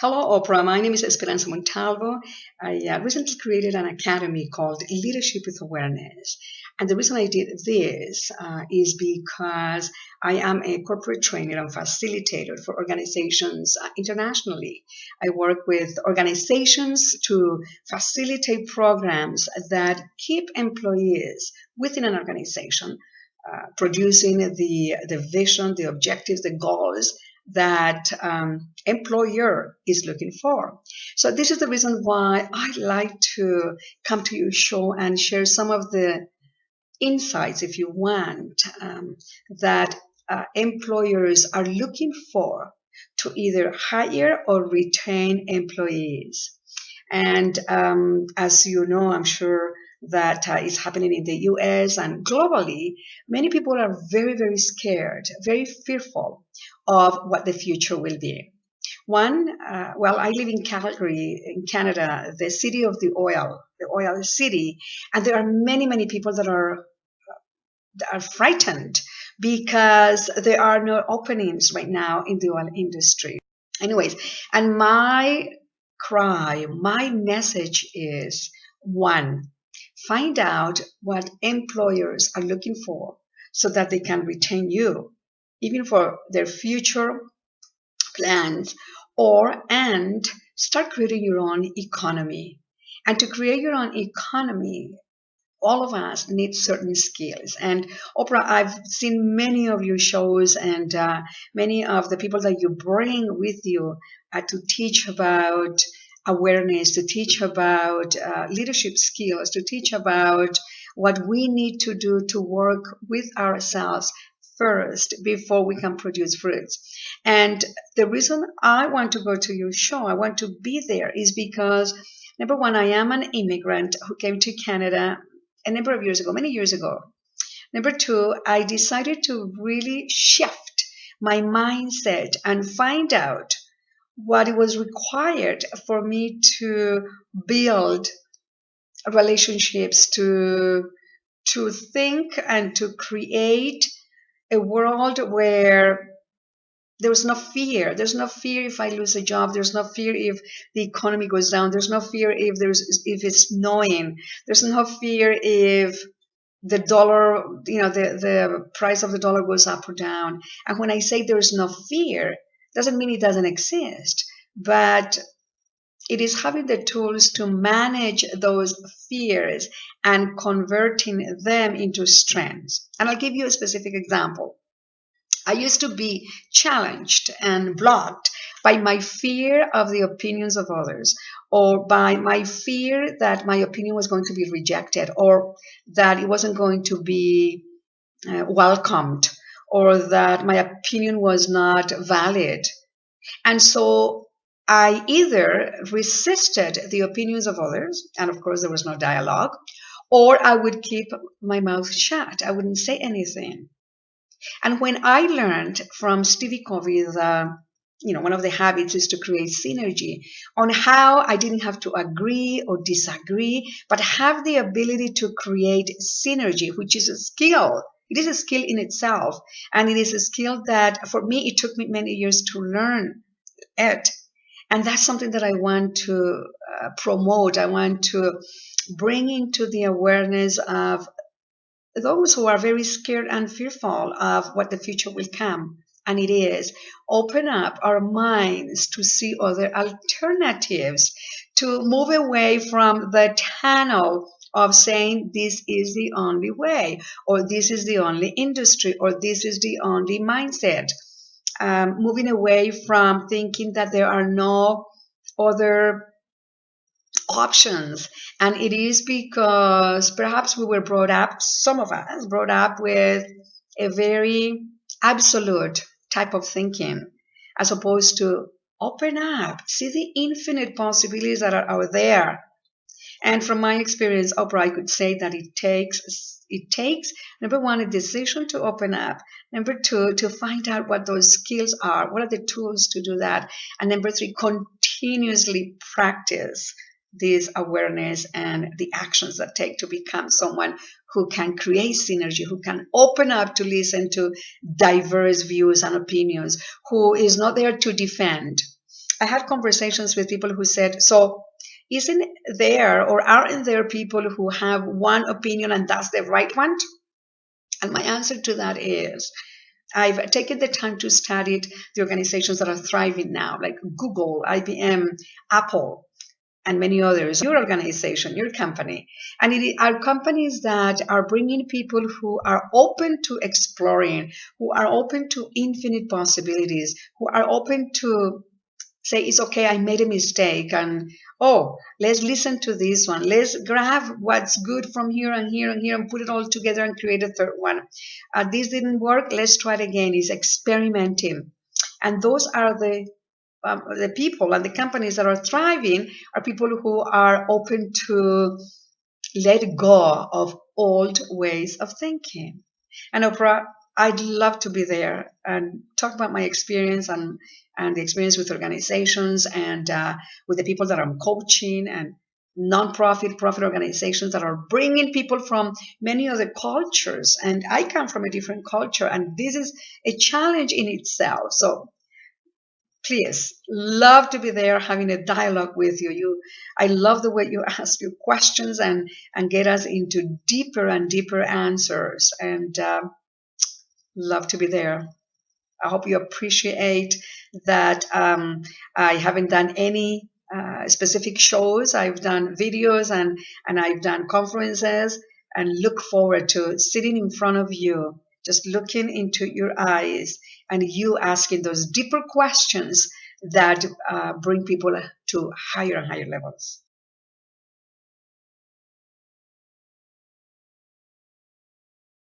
Hello, Oprah. My name is Esperanza Montalvo. I recently created an academy called Leadership with Awareness. And the reason I did this is because I am a corporate trainer and facilitator for organizations internationally. I work with organizations to facilitate programs that keep employees within an organization, producing the vision, the objectives, the goals that employer is looking for. So this is the reason why I like to come to your show and share some of the insights, if you want, that employers are looking for to either hire or retain employees. And as you know, I'm sure that is happening in the US and globally, many people are very, very scared, very fearful of what the future will be. One, I live in Calgary, in Canada, the city of the oil city, and there are many, many people that are frightened because there are no openings right now in the oil industry. Anyways, and my message is one, find out what employers are looking for so that they can retain you, even for their future plans, and start creating your own economy. And to create your own economy, all of us need certain skills. And Oprah, I've seen many of your shows and many of the people that you bring with you to teach about awareness, to teach about leadership skills, to teach about what we need to do to work with ourselves first before we can produce fruits. And the reason I want to go to your show, I want to be there, is because number one, I am an immigrant who came to Canada a number of years ago, many years ago. Number two, I decided to really shift my mindset and find out what it was required for me to build relationships, to think and to create a world where there's no fear. There's no fear if I lose a job. There's no fear if the economy goes down. There's no fear if it's snowing. There's no fear if the dollar, the price of the dollar goes up or down. And when I say there's no fear, doesn't mean it doesn't exist, but it is having the tools to manage those fears and converting them into strengths. And I'll give you a specific example. I used to be challenged and blocked by my fear of the opinions of others, or by my fear that my opinion was going to be rejected, or that it wasn't going to be welcomed, or that my opinion was not valid. And so I either resisted the opinions of others, and of course there was no dialogue, or I would keep my mouth shut. I wouldn't say anything. And when I learned from Stevie Covey, one of the habits is to create synergy, on how I didn't have to agree or disagree, but have the ability to create synergy, which is a skill. It is a skill in itself. And it is a skill that, for me, it took me many years to learn it. And that's something that I want to promote. I want to bring into the awareness of those who are very scared and fearful of what the future will come. And it is open up our minds to see other alternatives, to move away from the tunnel of saying this is the only way, or this is the only industry, or this is the only mindset. Moving away from thinking that there are no other options. And it is because perhaps we were brought up, some of us brought up with a very absolute type of thinking, as opposed to open up, see the infinite possibilities that are out there. And from my experience, Oprah, I could say that it takes number one, a decision to open up. Number two, to find out what those skills are. What are the tools to do that? And number three, continuously practice this awareness and the actions that take to become someone who can create synergy, who can open up to listen to diverse views and opinions, who is not there to defend. I had conversations with people who said, so isn't there or aren't there people who have one opinion and that's the right one? And my answer to that is I've taken the time to study the organizations that are thriving now, like Google, IBM, Apple, and many others, your organization, your company. And it are companies that are bringing people who are open to exploring, who are open to infinite possibilities, who are open to say it's okay, I made a mistake, and oh, let's listen to this one, let's grab what's good from here and here and here and put it all together and create a third one. This didn't work, let's try it again. It's experimenting. And those are the people and the companies that are thriving are people who are open to let go of old ways of thinking. And Oprah, I'd love to be there and talk about my experience and the experience with organizations and with the people that I'm coaching and non-profit profit organizations that are bringing people from many other cultures. And I come from a different culture, and this is a challenge in itself. So please, love to be there having a dialogue with you. I love the way you ask your questions and get us into deeper and deeper answers. And love to be there. I hope you appreciate that I haven't done any specific shows. I've done videos and I've done conferences, and look forward to sitting in front of you, just looking into your eyes and you asking those deeper questions that bring people to higher and higher levels.